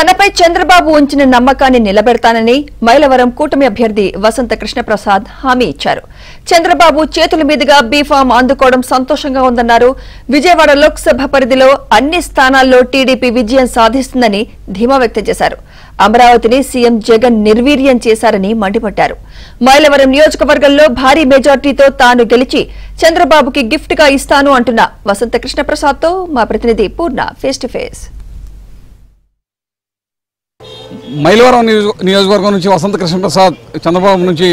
తనపై చంద్రబాబు ఉంచిన నమ్మకాన్ని నిలబెడతానని మైలవరం కూటమి అభ్యర్థి వసంత కృష్ణప్రసాద్ హామీ ఇచ్చారు. చంద్రబాబు చేతుల మీదుగా బీఫామ్ అందుకోవడం సంతోషంగా ఉందన్నారు. విజయవాడ లోక్సభ పరిధిలో అన్ని స్థానాల్లో టీడీపీ విజయం సాధిస్తుందని ధీమా వ్యక్తం చేశారు. అమరావతిని సీఎం జగన్ నిర్వీర్యం చేశారని మండిపడ్డారు. మైలవరం నియోజకవర్గంలో భారీ మెజార్టీతో తాను గెలిచి చంద్రబాబుకి గిఫ్ట్ గా ఇస్తాను అంటున్న వసంత కృష్ణప్రసాద్ తో మా ప్రతినిధి పూర్ణ ఫేస్ టు ఫేస్. మైలవరం నియోజకవర్గం నుంచి వసంత కృష్ణప్రసాద్ చంద్రబాబు నుంచి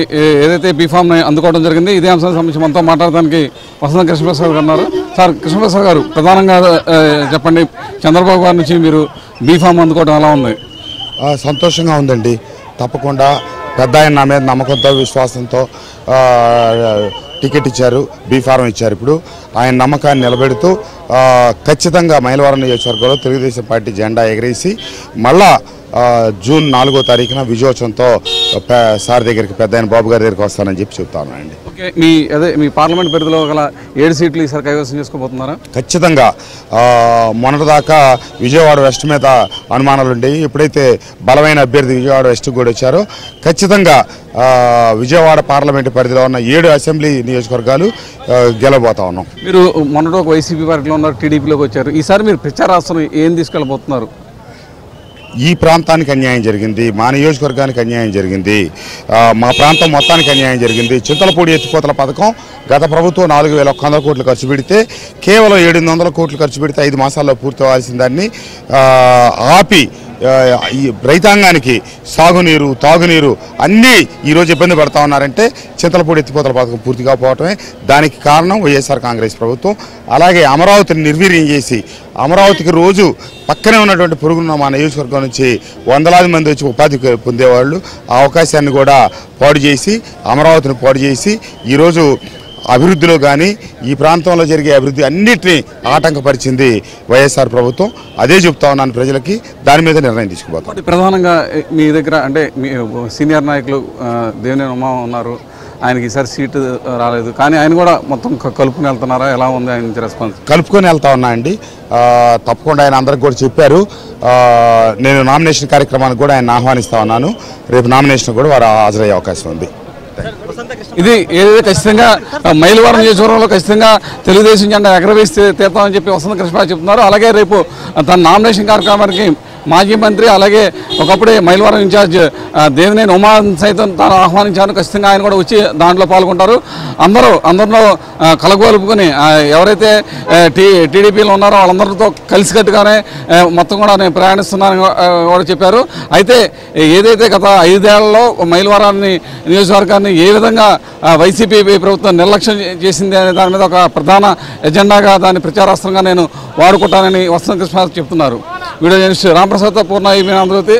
ఏదైతే బీఫామ్ అందుకోవడం జరిగింది, ఇదే అంశానికి సంబంధించి మనతో మాట్లాడడానికి వసంత కృష్ణప్రసాద్ గారు ఉన్నారు. సార్, కృష్ణప్రసాద్ గారు, ప్రధానంగా చెప్పండి, చంద్రబాబు గారి నుంచి మీరు బీఫామ్ అందుకోవడం ఎలా ఉంది? సంతోషంగా ఉందండి. తప్పకుండా పెద్ద ఆయన నా మీద నమ్మకంతో విశ్వాసంతో టికెట్ ఇచ్చారు, బీఫారం ఇచ్చారు. ఇప్పుడు ఆయన నమ్మకాన్ని నిలబెడుతూ ఖచ్చితంగా మైలవరం నియోజకవర్గంలో తెలుగుదేశం పార్టీ జెండా ఎగరేసి మళ్ళా జూన్ 4వ తారీఖున విజయోత్సవంతో సార్ దగ్గరికి, పెద్ద ఆయన బాబు గారి దగ్గరికి వస్తానని చెప్పి చెప్తాను అండి. ఓకే, మీ పార్లమెంట్ పరిధిలో గల 7 సీట్లు ఈసారి కైవసం చేసుకోబోతున్నారా? ఖచ్చితంగా. మొన్నటిదాకా విజయవాడ వెస్ట్ మీద అనుమానాలు ఉండేవి. ఎప్పుడైతే బలమైన అభ్యర్థి విజయవాడ వెస్ట్ కూడా వచ్చారో ఖచ్చితంగా విజయవాడ పార్లమెంటు పరిధిలో ఉన్న 7 అసెంబ్లీ నియోజకవర్గాలు గెలవబోతా ఉన్నాం. మీరు మొన్నటి ఒక వైసీపీ పార్టీలో ఉన్నారు, టీడీపీలోకి వచ్చారు. ఈసారి మీరు ప్రచారాస్త్రం ఏం తీసుకెళ్ళబోతున్నారు? ఈ ప్రాంతానికి అన్యాయం జరిగింది, మా నియోజకవర్గానికి అన్యాయం జరిగింది, మా ప్రాంతం మొత్తానికి అన్యాయం జరిగింది. చింతలపూడి ఎత్తిపోతల పథకం గత ప్రభుత్వం 4100 కోట్లు ఖర్చు పెడితే కేవలం 700 కోట్లు ఖర్చు పెడితే 5 మాసాల్లో పూర్తి అవ్వాల్సిన దాన్ని ఆపి రైతాంగానికి సాగునీరు, తాగునీరు అన్నీ ఈరోజు ఇబ్బంది పడతా ఉన్నారంటే చింతలపూడి ఎత్తిపోతల పథకం పూర్తిగా పోవటమే దానికి కారణం. వైఎస్ఆర్ కాంగ్రెస్ ప్రభుత్వం అలాగే అమరావతిని నిర్వీర్యం చేసి, అమరావతికి రోజు పక్కనే ఉన్నటువంటి పొరుగున్న మా నియోజకవర్గం నుంచి వందలాది మంది వచ్చి ఉపాధి పొందేవాళ్ళు ఆ అవకాశాన్ని కూడా పాడు చేసి, అమరావతిని పాడు చేసి ఈరోజు అభివృద్ధిలో కానీ ఈ ప్రాంతంలో జరిగే అభివృద్ధి అన్నిటినీ ఆటంకపరిచింది వైఎస్ఆర్ ప్రభుత్వం. అదే చెప్తా ఉన్నాను ప్రజలకి, దాని మీద నిర్ణయం తీసుకుపోతాం. ప్రధానంగా మీ దగ్గర అంటే మీ సీనియర్ నాయకులు దేవినేని ఉమా ఉన్నారు, ఆయనకి ఈసారి సీటు రాలేదు, కానీ ఆయన కూడా మొత్తం కలుపుకొని వెళ్తున్నారా? ఎలా ఉంది ఆయన నుంచి రెస్పాన్స్? కలుపుకొని వెళ్తా ఉన్నా అండి. తప్పకుండా ఆయన అందరికి కూడా చెప్పారు. నేను నామినేషన్ కార్యక్రమానికి కూడా ఆయన ఆహ్వానిస్తా ఉన్నాను. రేపు నామినేషన్ కూడా వారు హాజరయ్యే అవకాశం ఉంది. ఇది ఏదైతే ఖచ్చితంగా మైలవరం నియోజకవర్గంలో ఖచ్చితంగా తెలుగుదేశం జెండా ఎగరవేసి తీర్థమని చెప్పి వసంత కృష్ణప్రసాద్ చెప్తున్నారు. అలాగే రేపు తన నామినేషన్ కార్యక్రమానికి మాజీ మంత్రి అలాగే ఒకప్పుడే మైలవరం ఇన్ఛార్జ్ దేవినేని ఉమా సైతం తాను ఆహ్వానించాను. ఖచ్చితంగా ఆయన కూడా వచ్చి దాంట్లో పాల్గొంటారు. అందరిలో కలగొలుపుకొని ఎవరైతే టీడీపీలో ఉన్నారో వాళ్ళందరితో కలిసికట్టుగానే మొత్తం కూడా నేను ప్రయాణిస్తున్నానని కూడా చెప్పారు. అయితే ఏదైతే గత 5 ఏళ్లలో మైలవరాన్ని నియోజకవర్గాన్ని ఏ విధంగా వైసీపీ ప్రభుత్వం నిర్లక్ష్యం చేసింది అనే దాని మీద ఒక ప్రధాన ఎజెండాగా, దాని ప్రచారాస్త్రంగా నేను వాడుకుంటానని వసంత కృష్ణప్రసాద్ చెప్తున్నారు. వీడియో జర్నలిస్ట్ రామప్రసాద్, పూర్ణ, ఆంధ్రజ్యోతి,